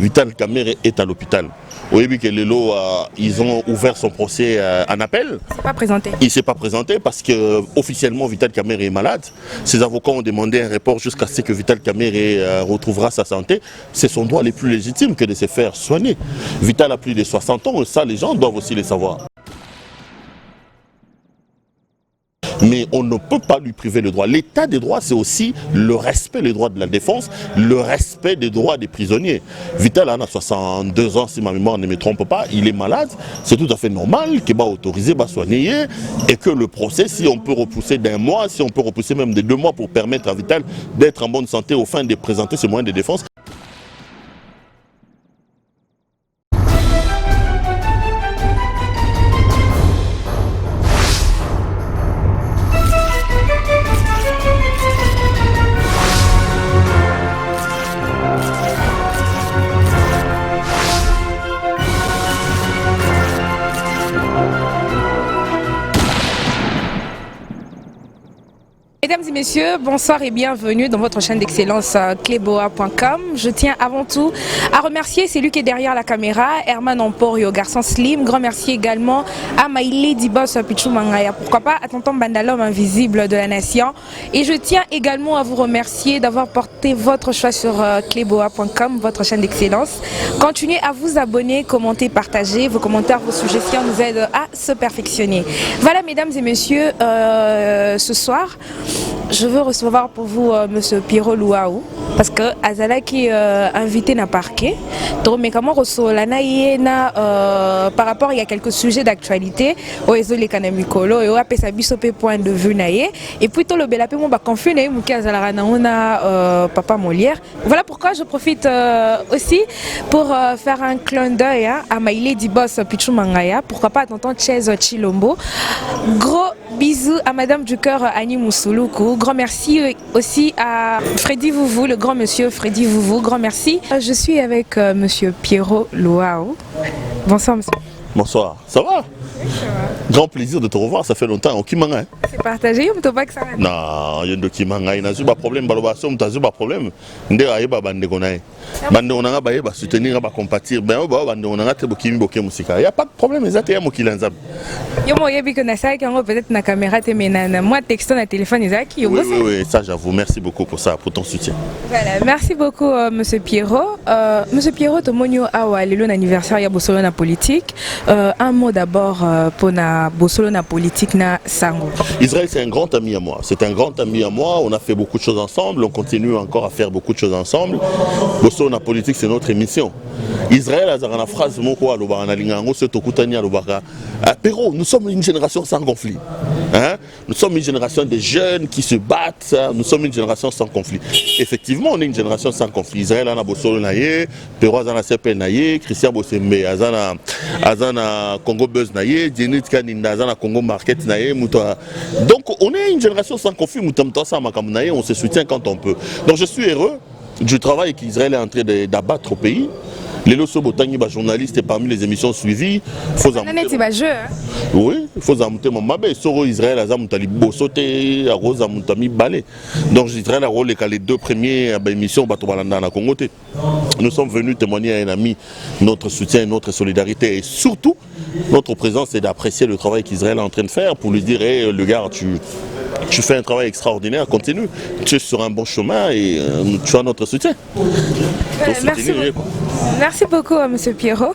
Vital Kamerhe est à l'hôpital. Oui, que Lelo, ils ont ouvert son procès en appel. Il ne s'est pas présenté. Il ne s'est pas présenté parce que officiellement Vital Kamerhe est malade. Ses avocats ont demandé un report jusqu'à ce que Vital Kamerhe retrouvera sa santé. C'est son droit le plus légitime que de se faire soigner. Vital a plus de 60 ans, et ça les gens doivent aussi le savoir. Mais on ne peut pas lui priver le droit. L'état des droits, c'est aussi le respect des droits de la défense, le respect des droits des prisonniers. Vital a 62 ans, si ma mémoire ne me trompe pas, il est malade. C'est tout à fait normal qu'il va autoriser, va soigner, et que le procès, si on peut repousser d'un mois, si on peut repousser même de 2 mois pour permettre à Vital d'être en bonne santé au fin de présenter ses moyens de défense. Mesdames et messieurs, bonsoir et bienvenue dans votre chaîne d'excellence cleboa.com. Je tiens avant tout à remercier celui qui est derrière la caméra, Herman Emporio, garçon slim. Grand merci également à Maïlé Dibos Pichou Mangaya. Pourquoi pas à Tonton Bandalom invisible de la nation. Et je tiens également à vous remercier d'avoir porté votre choix sur cleboa.com, votre chaîne d'excellence. Continuez à vous abonner, commenter, partager. Vos commentaires, vos suggestions nous aident à se perfectionner. Voilà, mesdames et messieurs, ce soir, je veux recevoir pour vous Monsieur Pierrot Louaou parce que Azala qui est invité na parquet. Donc mais comment recevoir par rapport il y a quelques sujets d'actualité au réseau les canamicolo et au apesa bisope point de vue naie et puis tout le belapé mon ba confus naie muki Azala na ona papa Molière. Voilà pourquoi je profite aussi pour faire un clin d'œil à Maïlé Dibos Pichou Mangaya. Pourquoi pas à tonton Chez Chilombo. Gros bisous à Madame du Cœur Annie Moussouloukou. Grand merci aussi à Freddy Vouvou, le grand monsieur Freddy Vouvou. Grand merci. Je suis avec Monsieur Pierrot Louaou. Bonsoir monsieur. Bonsoir, ça va? Grand plaisir de te revoir, ça fait longtemps. Au Kimanga. C'est partagé, on ne pas que ça. Non, il y a un Kimanga, il n'y a pas de problème. Il n'y a pas de problème. Il n'y a pas de problème. Il n'y a pas de soutenir, il compatir. Il n'y a pas de problème. Il y a pas de problème. Peut-être na caméra, moi texto na téléphone. Oui, ça j'avoue. Merci beaucoup pour ça, pour ton soutien. Voilà, merci beaucoup Monsieur Pierrot. Monsieur Pierrot, au monio awa lelo anniversaire ya bosolo na politique. Un mot d'abord pour na bosolo na politique na sango. Israël, c'est un grand ami à moi. C'est un grand ami à moi. On a fait beaucoup de choses ensemble. On continue encore à faire beaucoup de choses ensemble. Bosolo na politique, c'est notre émission. Israël a une phrase moko aloba na lingango se tokutani alobaka. Pero, nous sommes une génération sans conflit. Hein? Nous sommes une génération de jeunes qui se battent. Nous sommes une génération sans conflit. Effectivement, on est une génération sans conflit. Israël a bosolo naye, Pero azana CPL naye, Christian Bosembe azana Congo Buzz naye, Dienit Kaninda azana Congo Market naye, muta. Donc on est une génération sans conflit. On se soutient quand on peut. Donc je suis heureux du travail qu'Israël est en train d'abattre au pays. Les Loso Botani, journalistes parmi les émissions suivies. Oui, il faut amouter mon mabé. Soro Israël a zamutali bosote, a Rosa Moutami balé. Donc Israël a rôle les 2 premières émissions Batobalanda na Congo. Nous sommes venus témoigner à un ami notre soutien, notre solidarité et surtout notre présence, c'est d'apprécier le travail qu'Israël est en train de faire pour lui dire hey, le gars, tu fais un travail extraordinaire, continue. Tu es sur un bon chemin et tu as notre soutien. Merci beaucoup à Monsieur Pierrot.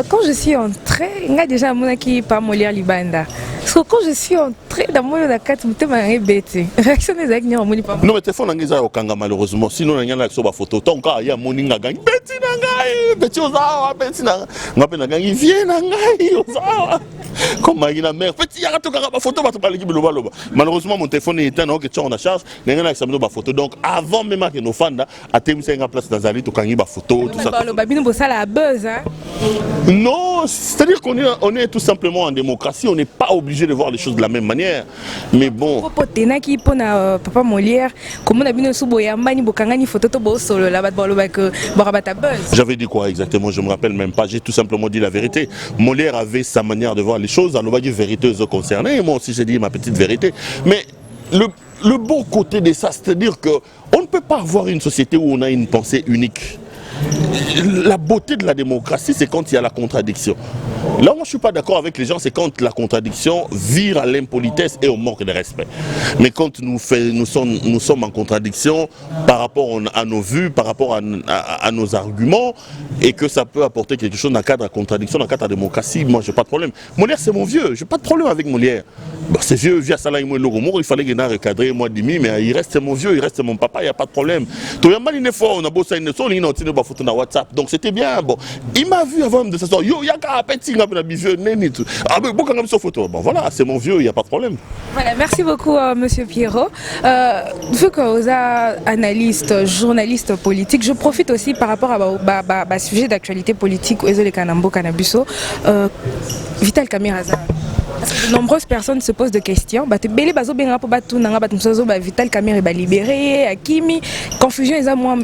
Quand je suis entrée, il y a déjà un monde qui parle Molière Libanda. Parce que quand je suis entrée dans mon carte, je me bête. Réaction des actes, non, mais téléphone est au Kanga malheureusement. Sinon, il y a une photo. Tant qu'il y a mon inga gagne, Betty Nangai, Betty Ozawa, Betty Nangai, viens Nangai, Ozawa. Comme la mère, petit, il y a une photo, malheureusement, mon téléphone est éteint, donc tu en charge. Il y a une photo. Donc, avant même que nos fans, à Témissé, il y a une place dans Zali, tu as une photo, tout ça. Non, c'est-à-dire qu'on est tout simplement en démocratie, on n'est pas obligé de voir les choses de la même manière. Mais bon. Papa Molière, comment on a bien J'avais dit quoi exactement? Je ne me rappelle même pas. J'ai tout simplement dit la vérité. Molière avait sa manière de voir les choses. Alors, on va dire vérité aux concernés. Et moi aussi, j'ai dit ma petite vérité. Mais le bon côté de ça, c'est-à-dire qu'on ne peut pas avoir une société où on a une pensée unique. La beauté de la démocratie, c'est quand il y a la contradiction. Là, moi, je ne suis pas d'accord avec les gens, c'est quand la contradiction vire à l'impolitesse et au manque de respect. Mais quand nous sommes en contradiction par rapport à nos vues, par rapport à nos arguments, et que ça peut apporter quelque chose dans le cadre de la contradiction, dans le cadre de la démocratie, moi, je n'ai pas de problème. Molière, c'est mon vieux, je n'ai pas de problème avec Molière. Bon, c'est vieux, via Salah et il fallait qu'il ait recadré, moi, demi, mais il reste mon vieux, il reste mon papa, il n'y a pas de problème. Donc c'était bien. Bon, il m'a vu avant de s'asseoir. Yo, il y a qu'à petit vieux. Ah, mais bon, quand même, sur photo. Bon, voilà, c'est mon vieux, il n'y a pas de problème. Voilà, merci beaucoup, Monsieur Pierrot. Vu que vous êtes analyste, journaliste politique, je profite aussi par rapport à sujet d'actualité politique, Vital Kamerhe. De nombreuses personnes se posent des questions. Vital Kamerhe est libéré, Hakimi, confusion est à moi,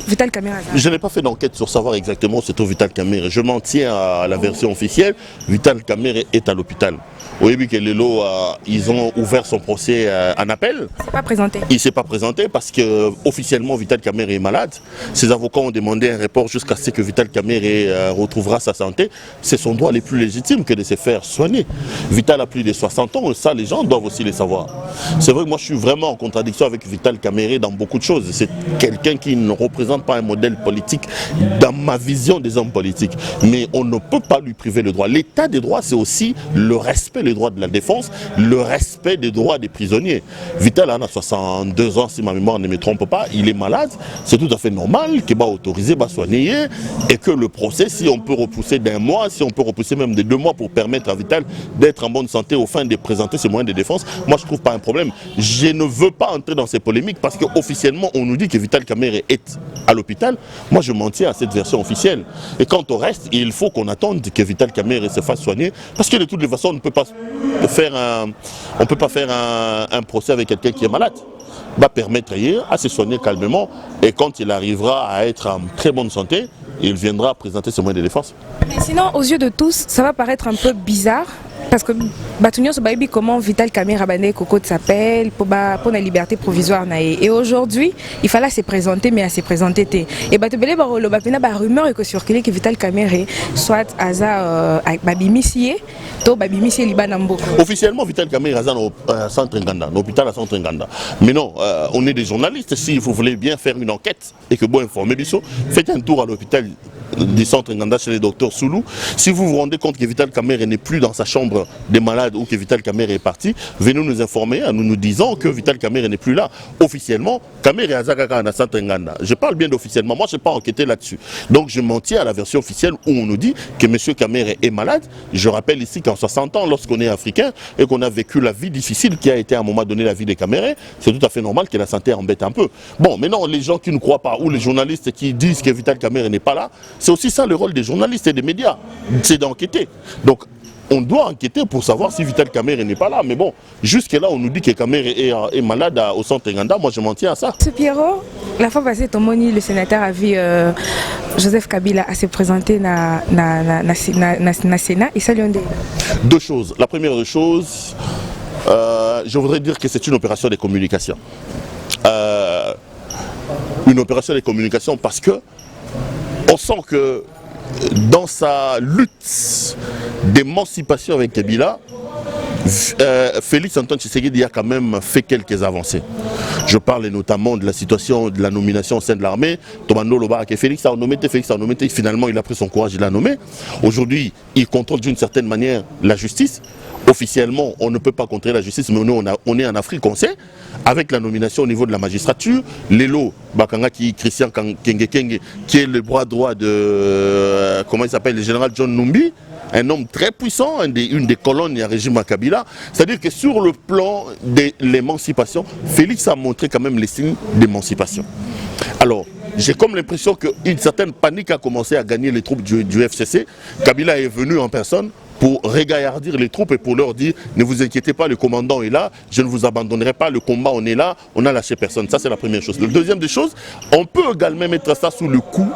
Vital Kamerhe. Je n'ai pas fait d'enquête sur savoir exactement ce qu'est Vital Kamerhe. Je m'en tiens à la version officielle. Vital Kamerhe est à l'hôpital. Au début que Lelo, ils ont ouvert son procès en appel. Il ne s'est pas présenté. Il ne s'est pas présenté parce que officiellement Vital Kamerhe est malade. Ses avocats ont demandé un report jusqu'à ce que Vital Kamerhe retrouvera sa santé. C'est son droit le plus légitime que de se faire soigner. Vital a plus de 60 ans, et ça les gens doivent aussi le savoir. C'est vrai que moi je suis vraiment en contradiction avec Vital Kamerhe dans beaucoup de choses. C'est quelqu'un qui ne représente pas un modèle politique dans ma vision des hommes politiques. Mais on ne peut pas lui priver le droit. L'état des droits, c'est aussi le respect des droits de la défense, le respect des droits des prisonniers. Vital en a 62 ans, si ma mémoire ne me trompe pas, il est malade. C'est tout à fait normal qu'il va autoriser, va soigner, et que le procès, si on peut repousser d'un mois, si on peut repousser même de 2 mois pour permettre à Vital d'être en bonne santé au fin de présenter ses moyens de défense, moi je ne trouve pas un problème. Je ne veux pas entrer dans ces polémiques parce qu'officiellement on nous dit que Vital Kamerhe est à l'hôpital. Moi je m'en tiens à cette version officielle. Et quant au reste, il faut qu'on attende que Vital Kamerhe se fasse soigner parce que de toutes les façons on ne peut pas faire un procès avec quelqu'un qui est malade. Va permettre à se soigner calmement et quand il arrivera à être en très bonne santé, il viendra présenter ses moyens de défense. Mais sinon, aux yeux de tous, ça va paraître un peu bizarre parce que Batunion se baby comment Vital Kamerhe Coco s'appelle pour la liberté provisoire et aujourd'hui il fallait se présenter mais à se présenter et Batubele Barolo Bapena ba rumeur et que circulait que Vital Kamerhe soit Aza Babimissier to Babimissier Libanambo. Officiellement Vital Kamerhe Aza au centre Nganda, l'hôpital à centre Nganda. Mais non, on est des journalistes. Si vous voulez bien faire une enquête et que vous informez Bissot, faites un tour à l'hôpital du centre Nganda chez le docteur Soulou. Si vous vous rendez compte que Vital Kamerhe n'est plus dans sa chambre des malades ou que Vital Kamerhe est parti, venez nous informer en nous disant que Vital Kamerhe n'est plus là. Officiellement, Kamerhe Azakaka dans centre Nganda. Je parle bien d'officiellement, moi je n'ai pas enquêté là-dessus. Donc je m'en tiens à la version officielle où on nous dit que M. Kamerhe est malade. Je rappelle ici qu'en 60 ans, lorsqu'on est africain et qu'on a vécu la vie difficile qui a été à un moment donné la vie des Kamerhe, c'est tout à fait normal que la santé embête un peu. Bon, maintenant les gens qui ne croient pas ou les journalistes qui disent que Vital Kamerhe n'est pas là, c'est aussi ça le rôle des journalistes et des médias, c'est d'enquêter. Donc on doit enquêter pour savoir si Vital Kamerhe n'est pas là. Mais bon, jusque-là, on nous dit que Kamerhe est malade au centre Nganda. Moi, je m'en tiens à ça. M. Pierrot, la fois passée, Tomoni, le sénateur, a vu Joseph Kabila à se présenter dans le Sénat. Et ça lui a dit 2 choses. La première des choses, je voudrais dire que c'est une opération de communication. Une opération de communication parce que on sent que dans sa lutte d'émancipation avec Kabila, Félix Antoine Tshisekedi a quand même fait quelques avancées. Je parle notamment de la situation de la nomination au sein de l'armée. Tomando Loba que Félix a nommé, finalement il a pris son courage, il l'a nommé. Aujourd'hui, il contrôle d'une certaine manière la justice. Officiellement, on ne peut pas contrôler la justice, mais on est en Afrique, on sait. Avec la nomination au niveau de la magistrature, Lelo Bakangaki, Christian Kenge, qui est le bras droit de, comment il s'appelle, le général John Numbi, un homme très puissant, une des colonnes du régime à Kabila. C'est-à-dire que sur le plan de l'émancipation, Félix a montré quand même les signes d'émancipation. Alors, j'ai comme l'impression qu'une certaine panique a commencé à gagner les troupes du FCC. Kabila est venu en personne pour régaillardir les troupes et pour leur dire ne vous inquiétez pas, le commandant est là, je ne vous abandonnerai pas, le combat on est là, on n'a lâché personne. Ça c'est la première chose. La deuxième des choses, on peut également mettre ça sous le coup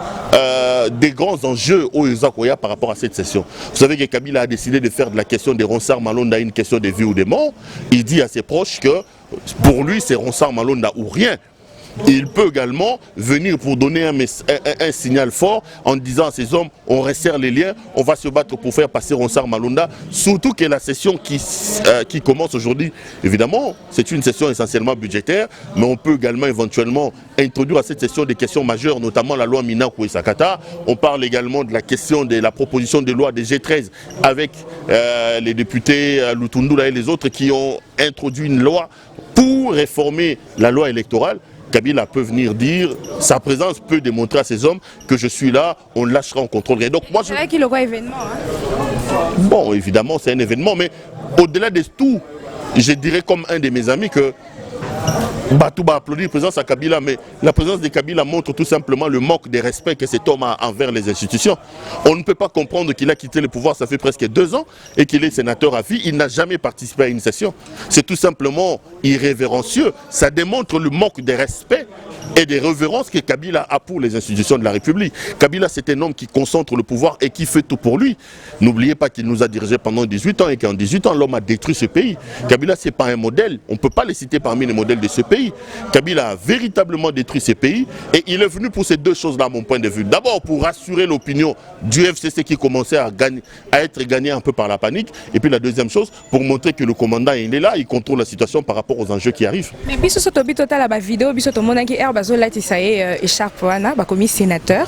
des grands enjeux au Yosakoya par rapport à cette session. Vous savez que Kabila a décidé de faire de la question des Ronsard Malonda une question de vie ou de mort. Il dit à ses proches que pour lui c'est Ronsard Malonda ou rien. il peut également venir pour donner un signal fort en disant à ces hommes, on resserre les liens, on va se battre pour faire passer Ronsard Malonda, surtout que la session qui commence aujourd'hui, évidemment, c'est une session essentiellement budgétaire, mais on peut également éventuellement introduire à cette session des questions majeures, notamment la loi Minakou et Sakata. On parle également de la question de la proposition de loi des G13 avec les députés Lutundula et les autres qui ont introduit une loi pour réformer la loi électorale. Kabila peut venir dire, sa présence peut démontrer à ces hommes que je suis là, on lâchera, on contrôlera. Donc moi, c'est là qu'il aura événement. Bon, évidemment, c'est un événement, mais au-delà de tout, je dirais comme un de mes amis que Batouba applaudit la présence à Kabila, mais la présence de Kabila montre tout simplement le manque de respect que cet homme a envers les institutions. On ne peut pas comprendre qu'il a quitté le pouvoir, ça fait presque 2 ans, et qu'il est sénateur à vie. Il n'a jamais participé à une session. C'est tout simplement irrévérencieux. Ça démontre le manque de respect et de révérence que Kabila a pour les institutions de la République. Kabila, c'est un homme qui concentre le pouvoir et qui fait tout pour lui. N'oubliez pas qu'il nous a dirigé pendant 18 ans et qu'en 18 ans, l'homme a détruit ce pays. Kabila, ce n'est pas un modèle. On ne peut pas les citer parmi les modèles de ce pays. Kabila a véritablement détruit ces pays et il est venu pour ces 2 choses-là, à mon point de vue. D'abord, pour rassurer l'opinion du FCC qui commençait à être gagné un peu par la panique. Et puis la deuxième chose, pour montrer que le commandant il est là, il contrôle la situation par rapport aux enjeux qui arrivent. Mais biso soto bi total la vidéo biso to monaki bazo lati ça est écharpe wana ba commis sénateur.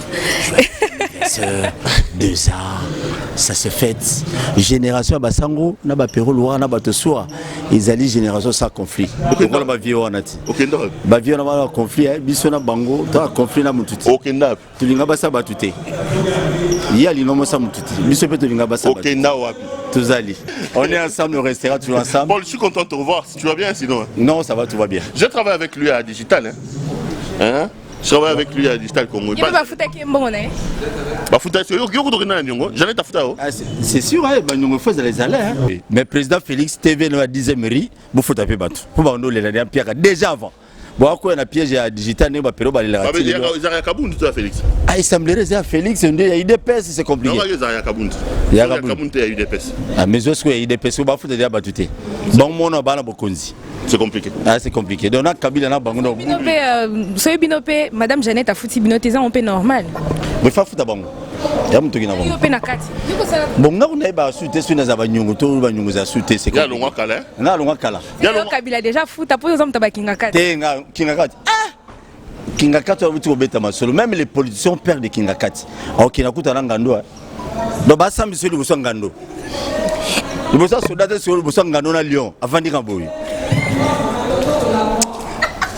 2 ans, ça se fait. Génération à Basango, na ba Péro Loura, na ba Tossoa, ils allaient génération sans conflit. Ok, on va vivre en ati. Ok, non. Ba vivre na conflit, biso na bango, ta conflit na mututi. Ok, non. Tu linga basa batute. Il y a l'inomo sa mututi. Biso peut linga basa. Ok, non. Tous allés. On est ensemble au restaurant, tu es ensemble. Bon, je suis content de te revoir. Tu vas bien sinon? Non, ça va, tout va bien. Je travaille avec lui à Digital. Hein? Je travaille avec lui à Digital Congo. C'est sûr, mais président Félix TV nous a dit mairie, vous faut taper battu. Pour nous les pierre déjà avant. Bon, quoi on a piège à Digital, ne va pas péro la. Félix. Ah, il semblerait à Félix, il y a IDPS, c'est compliqué. Il y a IDPS. Ah, mais je suis IDPS, on va foutre déjà battu. Bon, mon a bala bokonzi. C'est compliqué. Ah, c'est compliqué. Donc, on a Kabila na bango. Binopé, Madame Jeannette a foutu Binoté, on peut normal. Mais fa fouta bango. Ya mutoki na bango. Bon, on a ba suite sur na banyungu to banyungu za suite c'est quoi? Longa kala. Na longa kala. Kabila déjà fouta pour les hommes tabakinga kati. Tenga kinga kati. Ah! Kinga kati wa mutu obeta masolo. Même les politiciens perdent de kinga kati. Alors kinga kuta na ngando. Donc ba sambi sur le ngando. Le bossa soldat sur le ngando na Lyon avant d'y ramboyer.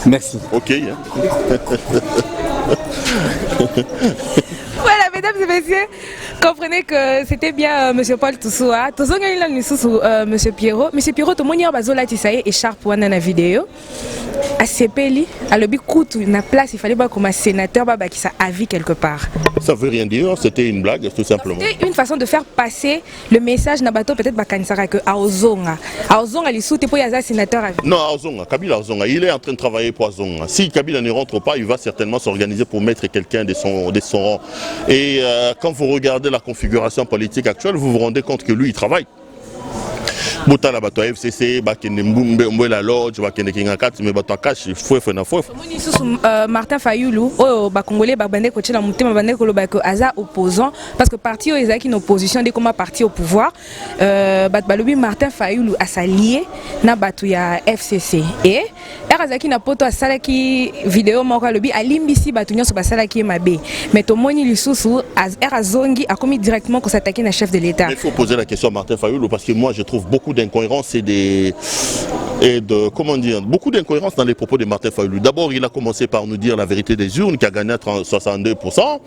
Merci. Ok. Voilà, mesdames et messieurs, comprenez que c'était bien M. Paul Toussoua. M. Pierrot. M. Pierrot, tout le monde a bazola tisaye écharpe wana na vidéo. À Sepeli, à l'objet Koutou, na place, il fallait pas comme un sénateur qui sa avis quelque part. Ça veut rien dire, c'était une blague, tout simplement. C'était une façon de faire passer le message na bateau peut-être bakanisara que Aozonga. Aozonga les soute pour yaza sénateur à vie. Non, Aozonga, Kabila Aozonga, il est en train de travailler pour Aozonga. Si Kabila ne rentre pas, il va certainement s'organiser pour mettre quelqu'un de son rang. Et quand vous regardez la configuration politique actuelle, vous vous rendez compte que lui, il travaille. Bota la bato FCC, bakende mbumbe la lodge, bakende kinga kati, mais bato akashi fouef na fouef. Martin Fayoulou, oh bakongolais bakbande koche la mutema bande ko lobako aza opposant parce que parti ezaki une opposition dès comme parti au pouvoir. Bat balobi Martin Fayoulou a s'allié na bato ya FCC et erazaki na poto asalaki vidéo moko lobi alimbisi bato nyonso basalaki mabe. Mais tomoni lisusu erazongi a commis directement ko s'attaquer na chef de l'État. Il faut poser la question à Martin Fayoulou parce que moi je trouve beaucoup d'incohérences comment dire, beaucoup d'incohérences dans les propos de Martin Fayoulou. D'abord, il a commencé par nous dire la vérité des urnes, qui a gagné à 62%.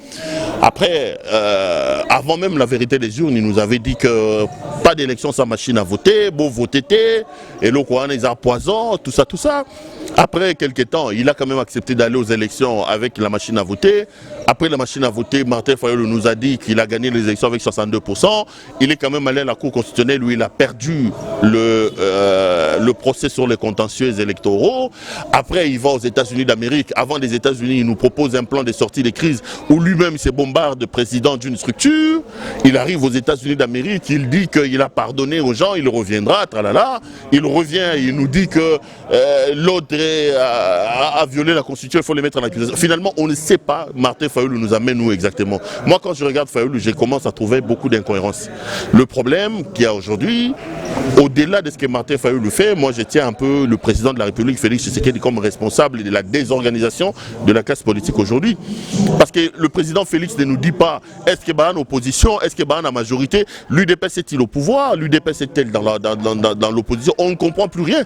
Après, avant même la vérité des urnes, il nous avait dit que pas d'élection sans machine à voter, beau voter, et le quoi, les poison, tout ça. Après quelques temps, il a quand même accepté d'aller aux élections avec la machine à voter. Après la machine à voter, Martin Fayoulou nous a dit qu'il a gagné les élections avec 62%. Il est quand même allé à la Cour constitutionnelle où il a perdu le procès sur les contentieux électoraux. Après, il va aux États-Unis d'Amérique. Avant les États-Unis, il nous propose un plan de sortie des crises où lui-même se bombarde président d'une structure. Il arrive aux États-Unis d'Amérique, il dit qu'il il a pardonné aux gens, il reviendra, tralala. Il revient, il nous dit que l'autre a violé la Constitution, il faut les mettre en accusation. Finalement, on ne sait pas Martin Fayoulou nous amène où exactement. Moi, quand je regarde Fayoulou, je commence à trouver beaucoup d'incohérences. Le problème qu'il y a aujourd'hui, au-delà de ce que Martin Fayoulou fait, moi je tiens un peu le président de la République, Félix Tshisekedi, comme responsable de la désorganisation de la classe politique aujourd'hui. Parce que le président Félix ne nous dit pas est-ce qu'il y a une opposition, est-ce qu'il y a une majorité, l'UDPS est-il au pouvoir, l'UDPS est-elle dans l'opposition, on ne comprend plus rien.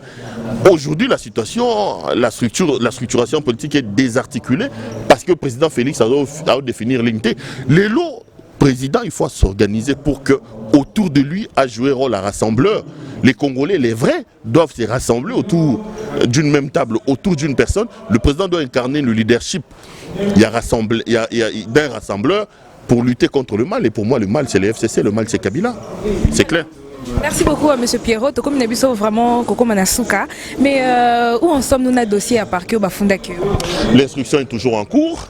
Aujourd'hui, la situation, la structuration politique est désarticulée parce que le président Félix a définir l'unité. Les lots président, il faut s'organiser pour que autour de lui a joué rôle à rassembleur. Les Congolais, les vrais, doivent se rassembler autour d'une même table, autour d'une personne. Le président doit incarner le leadership. Il y a d'un rassembleur pour lutter contre le mal. Et pour moi, le mal, c'est le FCC, le mal, c'est Kabila. C'est clair. Merci beaucoup à M. Pierrot. Comme nous avons vraiment Koko Manasuka. Mais où en sommes-nous dans le dossier à Parquet Bafundakio? L'instruction est toujours en cours.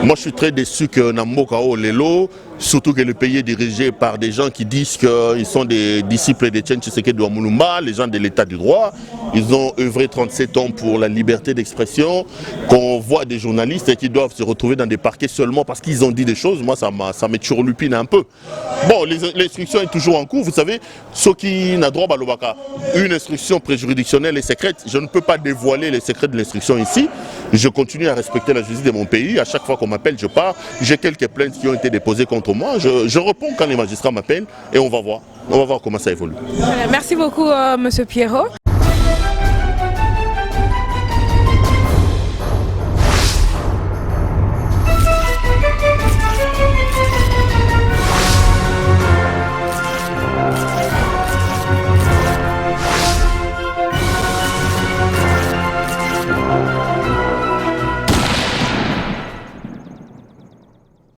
Moi, je suis très déçu que Namokao Lelo, surtout que le pays est dirigé par des gens qui disent qu'ils sont des disciples de Tchen Tshisekedi de Wamulumba, les gens de l'état du droit. Ils ont œuvré 37 ans pour la liberté d'expression. Qu'on voit des journalistes qui doivent se retrouver dans des parquets seulement parce qu'ils ont dit des choses, moi, ça me turlupine un peu. Bon, l'instruction est toujours en cours. Vous savez, ceux qui n'ont droit à une instruction préjuridictionnelle et secrète, je ne peux pas dévoiler les secrets de l'instruction ici. Je continue à respecter la justice de mon pays. À chaque fois qu'on m'appelle, je pars. J'ai quelques plaintes qui ont été déposées contre moi. Je réponds quand les magistrats m'appellent et on va voir. On va voir comment ça évolue. Merci beaucoup, M. Pierrot.